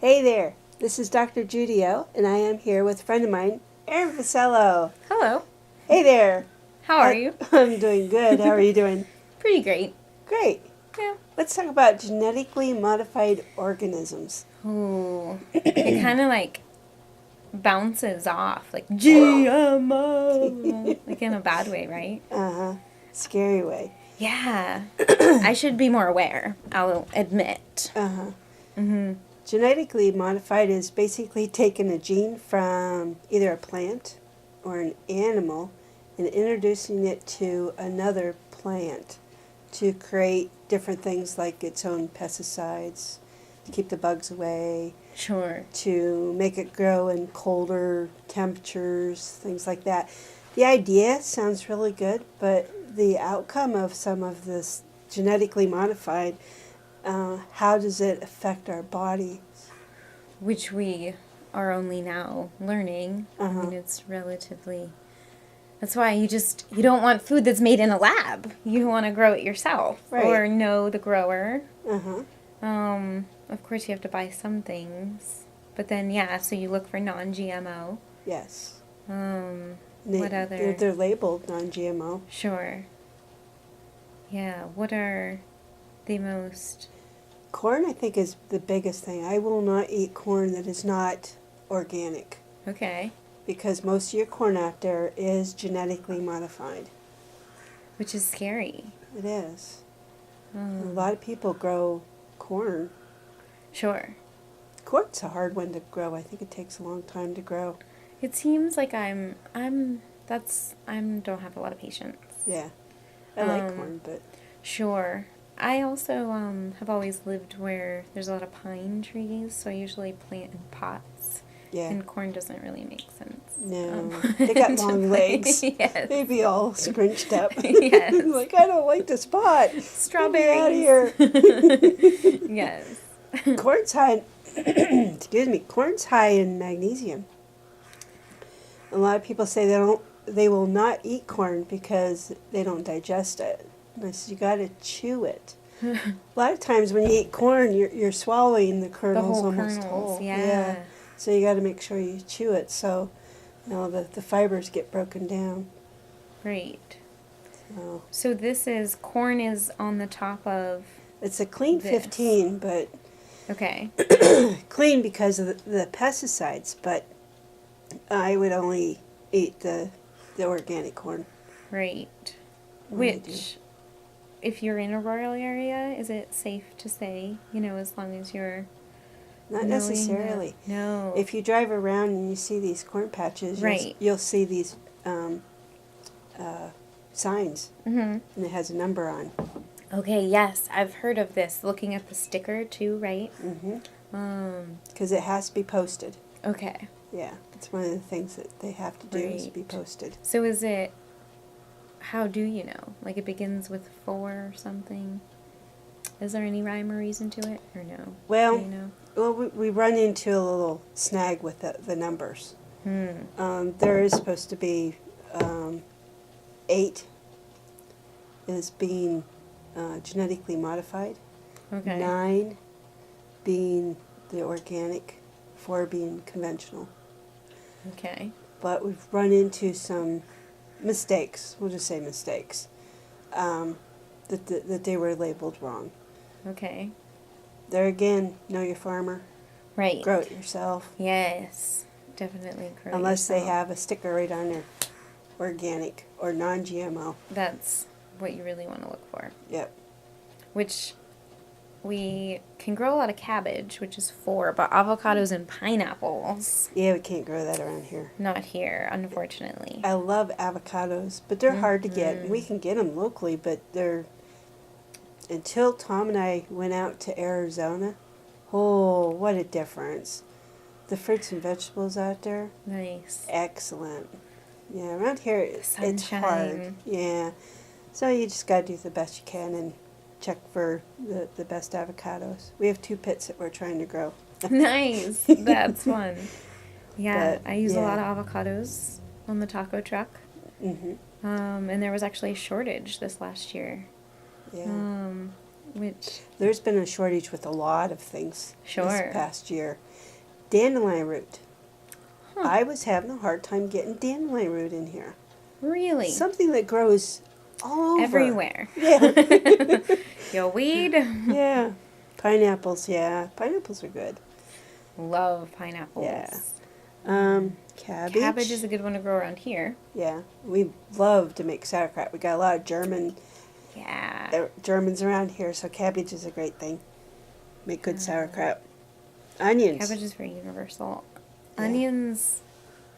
Hey there, this is Dr. Judy O, and I am here with a friend of mine, Erin Hello. Hey there. How are you? I'm doing good. How are you doing? Pretty great. Great. Yeah. Let's talk about genetically modified organisms. Ooh. It kind of like bounces off, like GMO. Like in a bad way, right? Uh-huh. Scary way. Yeah. I should be more aware, I'll admit. Uh-huh. Mm-hmm. Genetically modified is basically taking a gene from either a plant or an animal and introducing it to another plant to create different things like its own pesticides, to keep the bugs away, Sure. to make it grow in colder temperatures, things like that. The idea sounds really good, but the outcome of some of this genetically modified, how does it affect our body? Which we are only now learning. I Uh-huh. mean, it's relatively... That's why you don't want food that's made in a lab. You want to grow it yourself. Right. Or know the grower. Uh-huh. Of course, you have to buy some things, but then so you look for non-GMO. Yes. What other? They're labeled non-GMO. Sure. Yeah. What are the most? Corn, I think, is the biggest thing. I will not eat corn that is not organic Okay. because most of your corn out there is genetically modified. Which is scary. It is. A lot of people grow corn. Sure. Corn's a hard one to grow. I think it takes a long time to grow. It seems like I don't have a lot of patience. Yeah. I like corn, but Sure. I also have always lived where there's a lot of pine trees, so I usually plant in pots. yeah. And corn doesn't really make sense. No. They got long legs. Yes. They'd be all scrunched up. Yes. Like, I don't like the spot. Strawberries. Get me out of here. Yes. Corn's high corn's high in magnesium. A lot of people say they will not eat corn because they don't digest it. And I said, you got to chew it. A lot of times when you eat corn, you're swallowing the kernels whole almost kernels, whole. yeah. So you got to make sure you chew it so the fibers get broken down. Right. So So corn is on the top of... it's a clean This. 15, but Okay. clean because of the pesticides, but I would only eat the organic corn. Right. What I do. Which, if you're in a rural area, is it safe to say, as long as you're... Not knowing necessarily. that- No. If you drive around and you see these corn patches, Right. you'll see these signs, Mm-hmm. and it has a number on. Okay, yes, I've heard of this. Looking at the sticker, too, right? Because it has to be posted. Okay. Yeah, it's one of the things that they have to do is be Right. posted. So is it... How do you know? Like it begins with 4 or something? Is there any rhyme or reason to it? Or no? Well, Do you know? Well, we run into a little snag with the numbers. There is supposed to be 8 is being genetically modified, Okay. 9 being the organic, 4 being conventional. Okay. But we've run into some mistakes, we'll just say mistakes, that they were labeled wrong. Okay. There again, know your farmer, Right. grow it yourself. Yes. Definitely grow Unless they yourself. have a sticker right on there, organic or non-GMO. That's what you really want to look for. Yep. Which we can grow a lot of cabbage, which is 4, but avocados and pineapples, Yeah, we can't grow that around here. not here, unfortunately. I love avocados, but they're hard to get. We can get them locally, but they're... Until Tom and I went out to Arizona, oh, what a difference. The fruits and vegetables out there, Nice. excellent. Yeah, around here it's hard. Sunshine. Yeah. So you just got to do the best you can and check for the best avocados. We have 2 pits that we're trying to grow. Nice. That's fun. Yeah, But, I use a yeah. lot of avocados on the taco truck. Mm-hmm. And there was actually a shortage this last year. Yeah. Which, There's been a shortage with a lot of things Sure. this past year. Dandelion root. Huh. I was having a hard time getting dandelion root in here. Really? Something that grows all over. Everywhere. Yeah. Your weed? Yeah. Pineapples, yeah. Pineapples are good. Love pineapples. Yeah. Cabbage. Cabbage is a good one to grow around here. Yeah. We love to make sauerkraut. We got a lot of Yeah. Germans around here, so cabbage is a great thing. Make good sauerkraut. Onions. Cabbage is very universal. Yeah. Onions,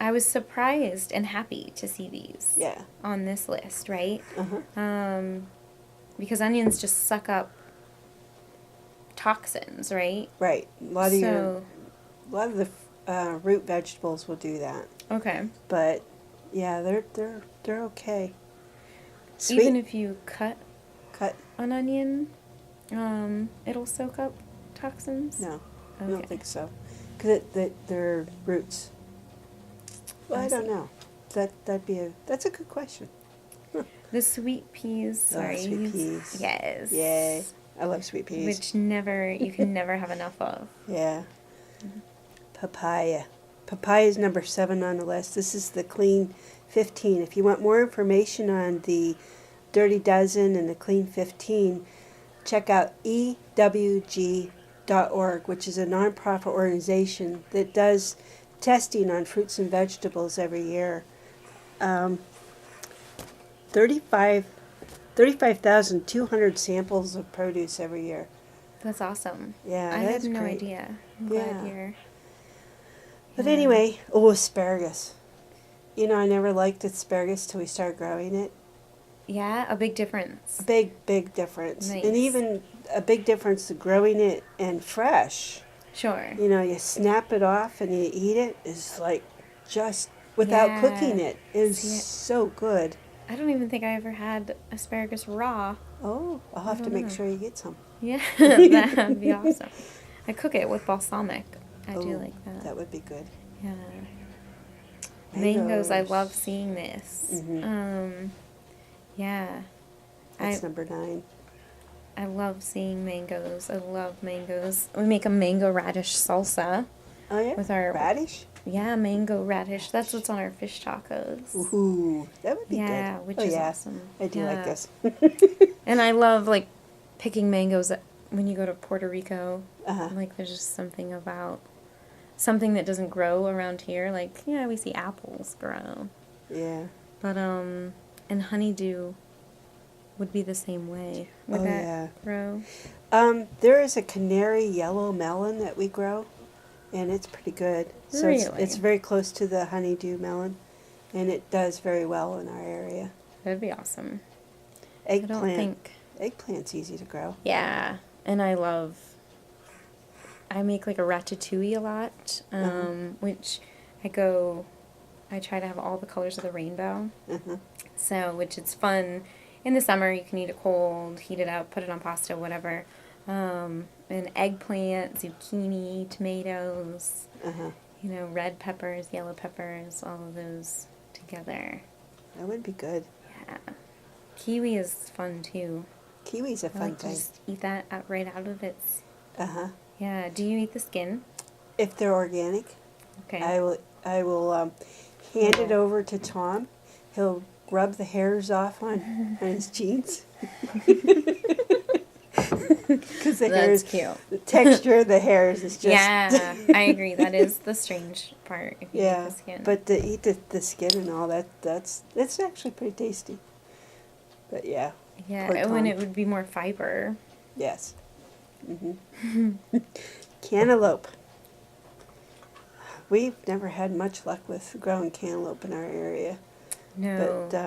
I was surprised and happy to see these Yeah. on this list, right? Uh-huh. Because onions just suck up toxins, right? Right. A lot of the root vegetables will do that. Okay. But yeah, they're okay. Sweet. Even if you cut Cut. an onion, it'll soak up toxins? No, I Okay. don't think so. Because they're roots. Well, I don't see. know. That's a good question. The sweet peas, sorry. Sweet peas. Yes. Yay. I love sweet peas. Which you can never have enough of. Yeah. Papaya. Papaya is number 7 on the list. This is the Clean 15. If you want more information on the Dirty Dozen and the Clean 15, check out ewg.org, which is a nonprofit organization that does testing on fruits and vegetables every year. 35,200 samples of produce every year. That's awesome. Yeah, I that's had no great. idea. I'm glad Yeah. you're... But Yeah. anyway, asparagus. You know, I never liked asparagus till we started growing it. Yeah, a big difference. A big difference. Nice. And even a big difference to growing it and fresh. Sure. You know, you snap it off and you eat it is like just without Yeah. cooking it. It is See it? so good. I don't even think I ever had asparagus raw. Oh, I'll have to make know. sure you get some. Yeah, that'd be awesome. I cook it with balsamic. I do Oh, like that. That would be good. Yeah. Mangoes, I love seeing this. Mhm. Yeah. That's number 9. I love seeing mangoes. I love mangoes. We make a mango radish salsa. Oh yeah? With our- radish? Yeah, mango radish. That's what's on our fish tacos. Ooh, that would be good. Yeah, which Oh, is yeah. awesome. I do like Yeah. this. And I love, like, picking mangoes when you go to Puerto Rico. Uh-huh. Like, there's just something about something that doesn't grow around here. Like, yeah, we see apples grow. Yeah. But, and honeydew would be the same way. Would Oh, that yeah. grow? There is a canary yellow melon that we grow, and it's pretty good. So Really? it's very close to the honeydew melon, and it does very well in our area. That'd be awesome. Eggplant. I don't think... Eggplant's easy to grow. Yeah, and I make like a ratatouille a lot, which I try to have all the colors of the rainbow. Uh-huh. So, which it's fun. In the summer, you can eat it cold, heat it up, put it on pasta, whatever. And eggplant, zucchini, tomatoes, Uh-huh. red peppers, yellow peppers, all of those together. That would be good. Yeah. Kiwi is fun too. Kiwi's a I fun like to thing. just eat that right out of its... Uh-huh. Yeah. Do you eat the skin? If they're organic, Okay. I will hand it over to Tom. He'll rub the hairs off on his jeans. Because the hairs, That's cute. the texture of the hairs is just... Yeah, I agree. That is the strange part if you eat Yeah, the skin. but to eat the skin and all that's actually pretty tasty. But yeah, yeah, poor when Tom. it would be more fiber. Yes. Cantaloupe. We've never had much luck with growing cantaloupe in our area, No. but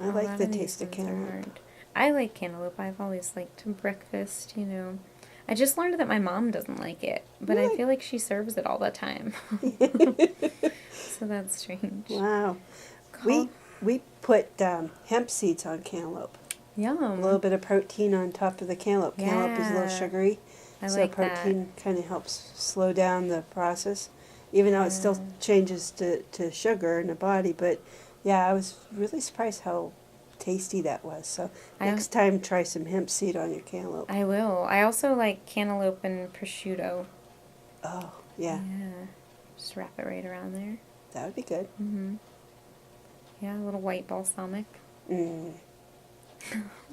I a like lot the of these taste of ones are cantaloupe. hard. I like cantaloupe. I've always liked breakfast, I just learned that my mom doesn't like it, but I Really? feel like she serves it all the time. So that's strange. Wow. Call- We put hemp seeds on cantaloupe. Yum. A little bit of protein on top of the cantaloupe. Cantaloupe is a little Yeah. sugary, I so like that. protein kind of helps slow down the process, even though it still changes to sugar in the body. But yeah, I was really surprised how tasty that was. So next time, try some hemp seed on your cantaloupe. I will. I also like cantaloupe and prosciutto. Oh, yeah. Just wrap it right around there. That would be good. Mm-hmm. Yeah, a little white balsamic. Mm.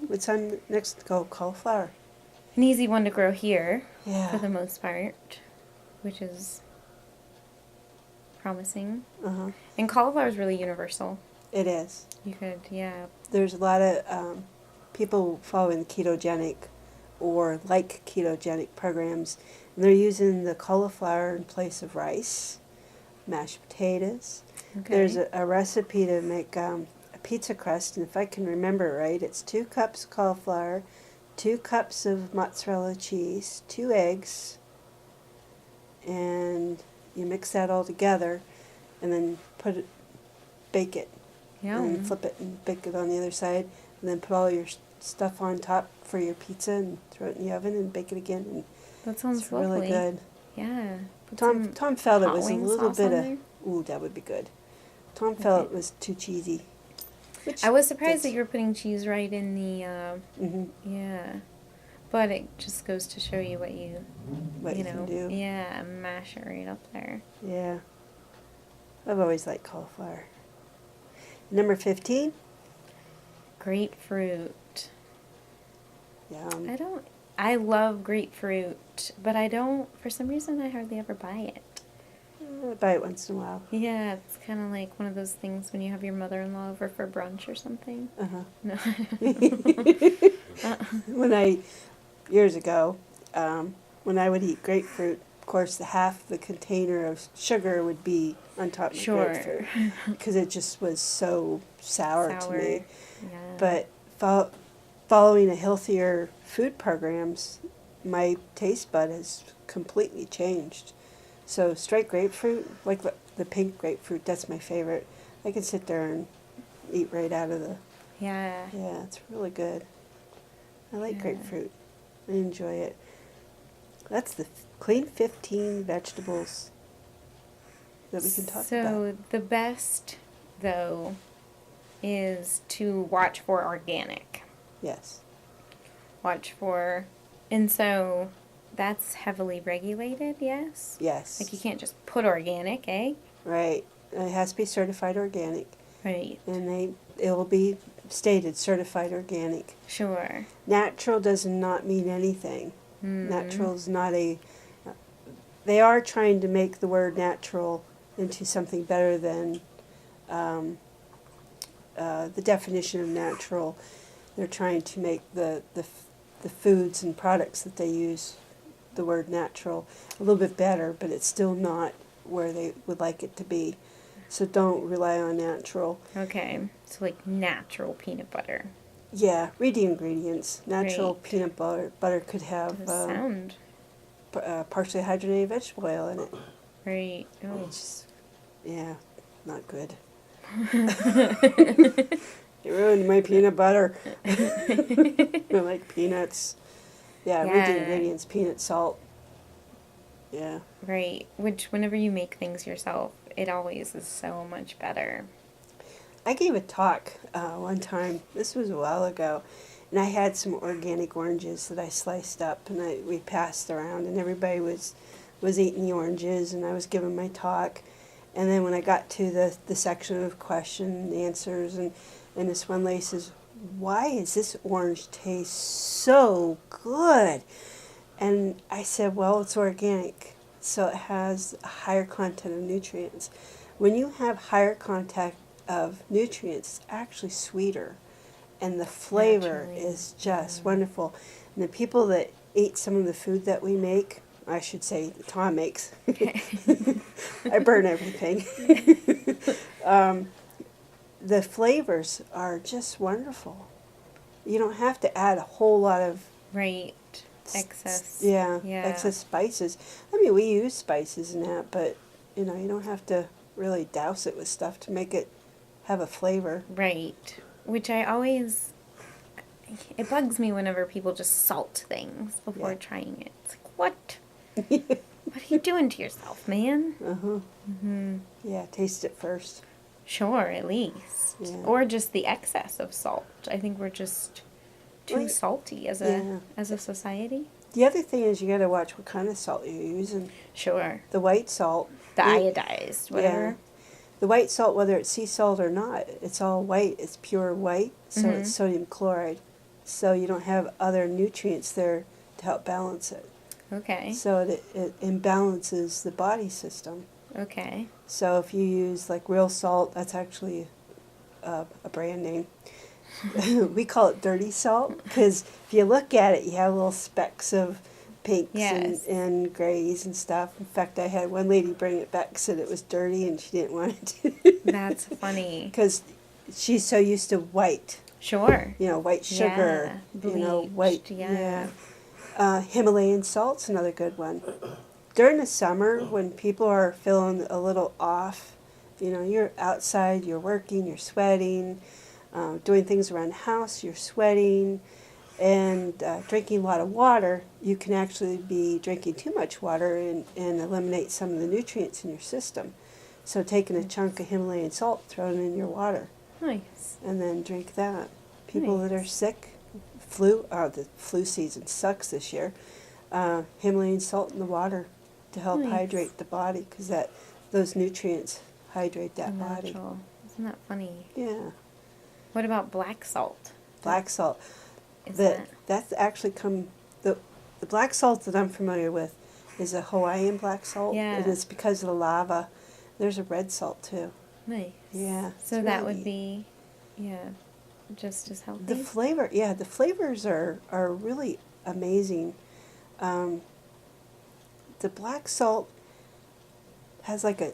What's on next? Go cauliflower. An easy one to grow here, Yeah. for the most part, which is promising. Uh-huh. And cauliflower is really universal. It is. You could, yeah. There's a lot of people following the ketogenic or like ketogenic programs, and they're using the cauliflower in place of rice, mashed potatoes. Okay. There's a recipe to make a pizza crust, and if I can remember right, it's 2 cups cauliflower, 2 cups of mozzarella cheese, 2 eggs, and you mix that all together, and then bake it, and Yum. flip it and bake it on the other side, and then put all your stuff on top for your pizza and throw it in the oven and bake it again. And That sounds it's lovely. really good. Yeah. Put Tom some felt it hot was a wing little sauce bit on of there. ooh, that would be good. Tom felt Okay. it was too cheesy. Which I was surprised that you were putting cheese right in the, hmm yeah. But it just goes to show you what you what you know, can do. yeah, mash it right up there. Yeah. I've always liked cauliflower. Number 15. Grapefruit. Yum. I love grapefruit, but I don't, for some reason, I hardly ever buy it. I buy it once in a while. Yeah, it's kind of like one of those things when you have your mother-in-law over for brunch or something. Uh-huh. No. Years ago, when I would eat grapefruit, of course, the half the container of sugar would be on top of the Sure. grapefruit because it just was so sour to me. Yeah. But following a healthier food programs, my taste bud has completely changed. So straight grapefruit, like the pink grapefruit, that's my favorite. I can sit there and eat right out of the. Yeah. Yeah, it's really good. I like Yeah. grapefruit. I enjoy it. That's the clean 15 vegetables that we can talk about. So the best, though, is to watch for organic. Yes. Watch for, and so that's heavily regulated, yes? Yes. Like you can't just put organic, eh? Right. It has to be certified organic, Right. and it will be stated certified organic. Sure. Natural does not mean anything. Mm. Natural is not a. They are trying to make the word natural into something better than the definition of natural. They're trying to make the foods and products that they use the word natural a little bit better, but it's still not where they would like it to be. So don't rely on natural. Okay. So like natural peanut butter. Yeah, read the ingredients. Natural Right. peanut butter could have Does sound partially hydrogenated vegetable oil in it. right. Oh. It's just, yeah, not good. You ruined my peanut butter. I like peanuts. Yeah, read the Yeah. ingredients. Peanut, salt. Yeah. Right. Which whenever you make things yourself, it always is so much better. I gave a talk one time. This was a while ago, and I had some organic oranges that I sliced up, and we passed around, and everybody was eating the oranges, and I was giving my talk, and then when I got to the section of question and answers, and this one lady says, "Why does this orange taste so good?" And I said, "Well, it's organic, so it has a higher content of nutrients. When you have higher content of nutrients, it's actually sweeter, and the flavor Naturally. is just wonderful. And the people that eat some of the food that we make, I should say that Tom makes, I burn everything. The flavors are just wonderful. You don't have to add a whole lot of Right. Excess. yeah, Yeah. excess spices. I mean, we use spices and that, but you don't have to really douse it with stuff to make it have a flavor. Right. Which I always, it bugs me whenever people just salt things before Yeah. trying it. It's like, what? What are you doing to yourself, man? Uh-huh. Mm-hmm. Yeah, taste it first. Sure, at least. Yeah. Or just the excess of salt. I think we're just too Right. salty as Yeah. a society. The other thing is you got to watch what kind of salt you're using. Sure. The white salt. The you- iodized, whatever. Yeah. The white salt, whether it's sea salt or not, it's all white. It's pure white, so it's sodium chloride. So you don't have other nutrients there to help balance it. Okay. So it imbalances the body system. Okay. So if you use like real salt, that's actually a brand name. We call it dirty salt because if you look at it, you have little specks of pinks Yes. and grays and stuff. In fact, I had one lady bring it back, said it was dirty and she didn't want it That's funny. because she's so used to white, Sure. white sugar, Yeah. white, Bleached, yeah. Himalayan salt's another good one. During the summer, when people are feeling a little off, you're outside, you're working, you're sweating, doing things around the house, you're sweating, and drinking a lot of water, you can actually be drinking too much water and eliminate some of the nutrients in your system. So taking a chunk of Himalayan salt, throw it in your water, Nice. and then drink that. People that are sick, the flu season sucks this year. Himalayan salt in the water to help Nice. hydrate the body because those nutrients hydrate that body. Natural. Isn't that funny? Yeah, What about black salt? black salt. Is That's actually the black salt that I'm familiar with is a Hawaiian black salt, Yeah. and it's because of the lava. There's a red salt too. nice? Yeah, So it's that really would be, just as healthy. the flavors are really amazing. The black salt has like a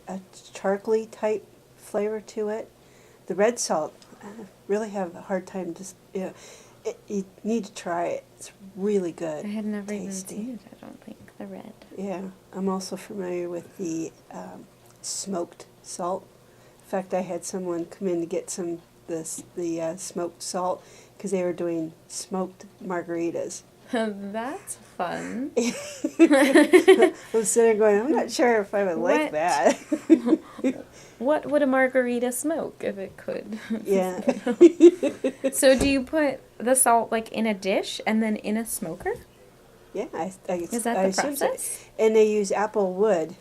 charcoaly type flavor to it. The red salt, I really have a hard time you need to try it. It's really good. I had never even tasty. seen it, I don't think. The red. Yeah, I'm also familiar with the smoked salt. In fact, I had someone come in to get the smoked salt because they were doing smoked margaritas. That's fun. I was sitting there going, I'm not sure if I would like What? that. What would a margarita smoke if it could? Yeah. So do you put the salt like in a dish and then in a smoker? Yeah, Is I that the assume so. process? And they use apple wood,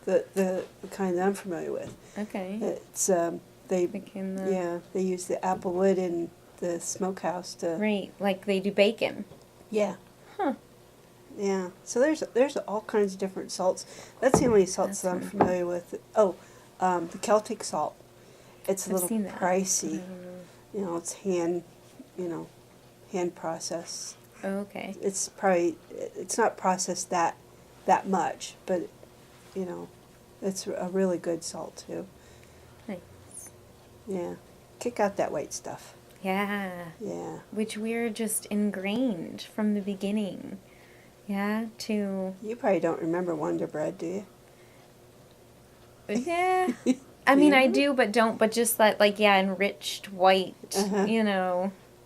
the kind that I'm familiar with. Okay. It's they Like in the yeah they use the apple wood in the smokehouse to right, like they do bacon. yeah. Huh. Yeah, so there's all kinds of different salts. That's the only salts that I'm That's familiar with. Oh, the Celtic salt. It's a I've little seen that. pricey. It's hand processed. Oh, okay. It's not processed that much, but it's a really good salt too. Nice. Yeah, kick out that white stuff. Yeah. Yeah. Which we're just ingrained from the beginning. Yeah, to You probably don't remember Wonder Bread, do you? yeah. I mean, I do, but don't. But just that, like, enriched white. Uh-huh.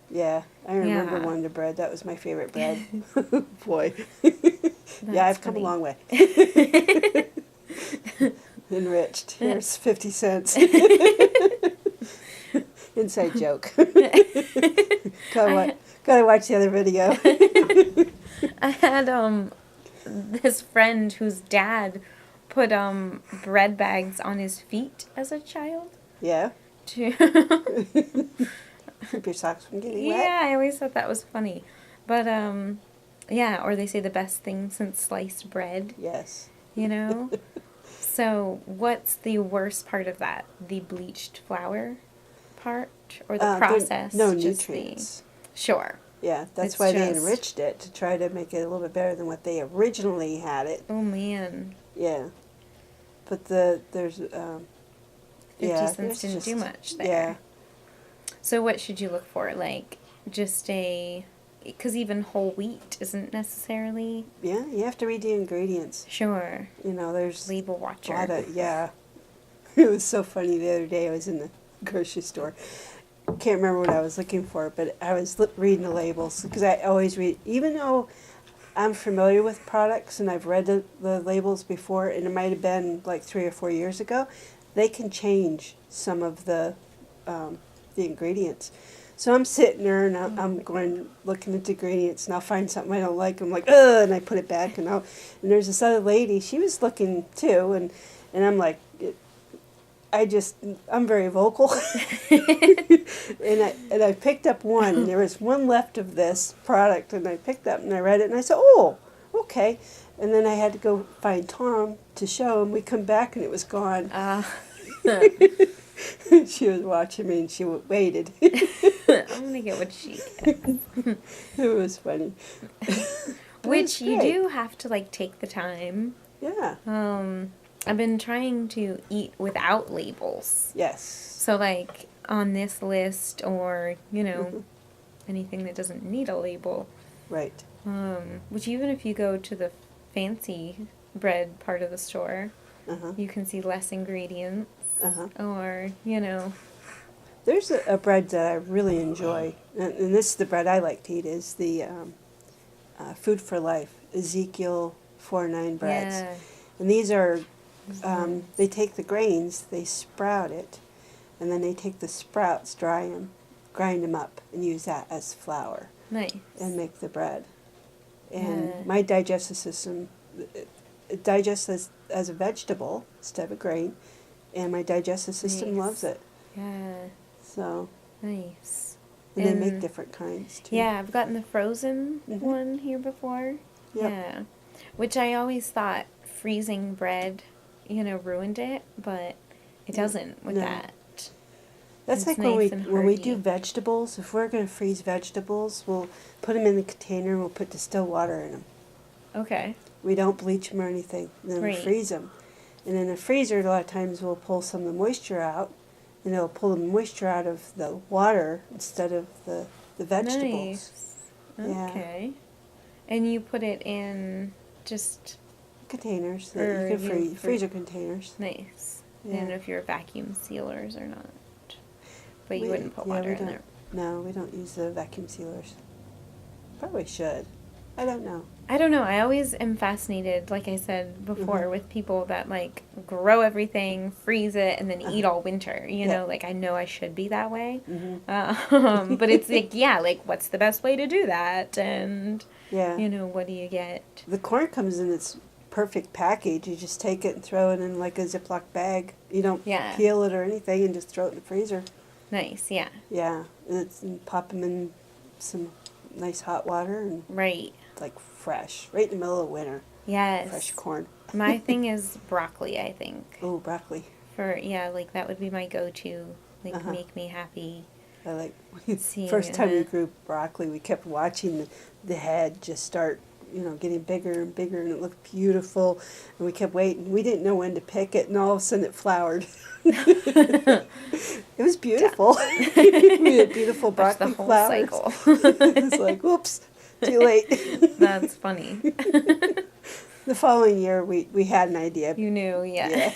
Yeah, I remember Yeah. Wonder Bread. That was my favorite bread. Boy. That's Yeah, I've come a funny. long way. Enriched. Here's 50 cents. Inside joke. Gotta watch the other video. I had this friend whose dad put bread bags on his feet as a child. Yeah. To Keep your socks from getting wet. yeah, I always thought that was funny, but or they say the best thing since sliced bread. Yes. So what's the worst part of that? The bleached flour part, or the There- process? No just nutrients. Sure. Yeah, that's It's why they just- enriched it, to try to make it a little bit better than what they originally had it. Oh man. Yeah. But there's 50 yeah, cents there's didn't do just- much there. Yeah. So what should you look for? Like just because even whole wheat isn't necessarily Yeah, you have to read the ingredients. sure. There's Label a watcher. lot of, yeah. It was so funny the other day. I was in the grocery store. Can't remember what I was looking for, but I was reading the labels because I always read, even though I'm familiar with products and I've read the labels before, and it might have been like 3 or 4 years ago, they can change some of the ingredients. So I'm sitting there and I'm going looking at the ingredients and I'll find something I don't like. I'm like, ugh, and I put it back and and there's this other lady. She was looking too, and I'm like, I'm very vocal, and I picked up one. And there was one left of this product, and I picked up and I read it and I said, oh, okay. And then I had to go find Tom to show him. We come back and it was gone. She was watching me and she waited. I'm gonna get what she gets. It was funny. Which you do have to like take the time. Yeah. I've been trying to eat without labels. Yes. So like on this list or, anything that doesn't need a label. Right. Which even if you go to the fancy bread part of the store, you can see less ingredients. Or, There's a bread that I really enjoy, and this is the bread I like to eat, is the Food for Life, Ezekiel 4-9 breads. Yeah. And these are, they take the grains, they sprout it, and then they take the sprouts, dry them, grind them up, and use that as flour. Nice. And make the bread. And my digestive system, it digests as a vegetable instead of a grain, and my digestive system loves it. Yeah. So. Nice. And they make different kinds too. Yeah, I've gotten the frozen one here before. Yep. Yeah. Which I always thought freezing bread, ruined it, but it doesn't with that. That's It's like nice when we do hearty. vegetables, if we're going to freeze vegetables, we'll put them in the container and we'll put distilled water in them. Okay. We don't bleach them or anything. Then we freeze them. And in the freezer, a lot of times we'll pull some of the moisture out, and it'll pull the moisture out of the water instead of the vegetables. Nice. Yeah. Okay. And you put it in just Containers that you can freezer containers. Nice. Yeah. I don't know if you're vacuum sealers or not. But you wouldn't put yeah, water we in don't- there. No, we don't use the vacuum sealers. Probably should. I don't know. I don't know. I always am fascinated, like I said before, with people that like grow everything, freeze it, and then eat all winter. Like I know I should be that way. But it's like, like what's the best way to do that? And, what do you get? The corn comes in its perfect package. You just take it and throw it in like a Ziploc bag. You don't peel it or anything and just throw it in the freezer. Nice, yeah. Yeah, and pop them in some nice hot water and like fresh, right in the middle of winter. Yes. Fresh corn. My thing is broccoli, I think. Oh, broccoli. Like that would be my go-to. Like make me happy. I like. Seeing First time we it. grew broccoli, we kept watching the head just start, getting bigger and bigger, and it looked beautiful. And we kept waiting. We didn't know when to pick it, and all of a sudden it flowered. It was beautiful. We had beautiful broccoli the whole flowers. cycle. It's like, whoops, too late. That's funny. The following year, we had an idea. You knew, yeah.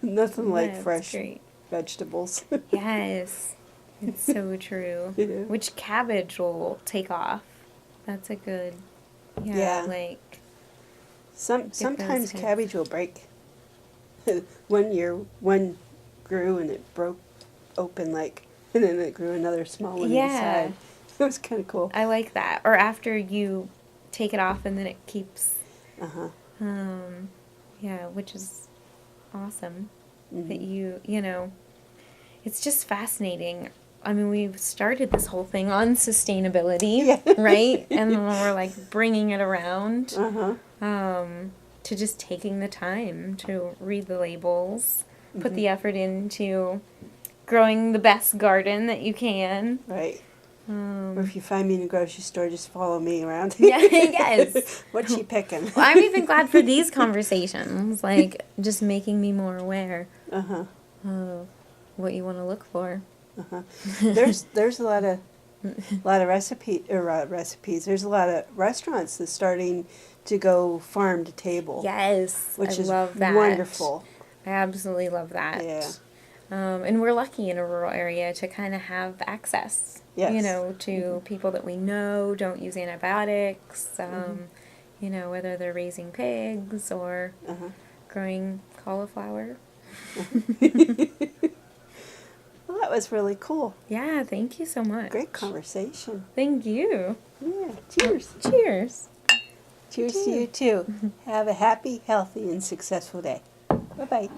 Nothing like That's fresh great. vegetables. Yes. It's so true. Yeah. Which cabbage will take off. That's a good, like... Sometimes kinds. cabbage will break. One year, one grew and it broke open and then it grew another small one inside. It was kind of cool. I like that. Or after you take it off and then it keeps... which is awesome. That it's just fascinating. I mean, we've started this whole thing on sustainability, right? And then we're like bringing it around to just taking the time to read the labels, put the effort into growing the best garden that you can. Right. Or if you find me in a grocery store, just follow me around. Yes. What's she picking? Well, I'm even glad for these conversations, like just making me more aware of what you want to look for. There's a lot of recipes. There's a lot of restaurants that's starting to go farm to table. Yes, which is love that. Wonderful. I absolutely love that. Yeah. And we're lucky in a rural area to kind of have access, to people that we know don't use antibiotics, whether they're raising pigs or growing cauliflower. Well, That was really cool. Yeah, thank you so much. Great conversation. Thank you. Yeah. Cheers. Cheers. Cheers to you too. Have a happy, healthy, and successful day. Bye-bye.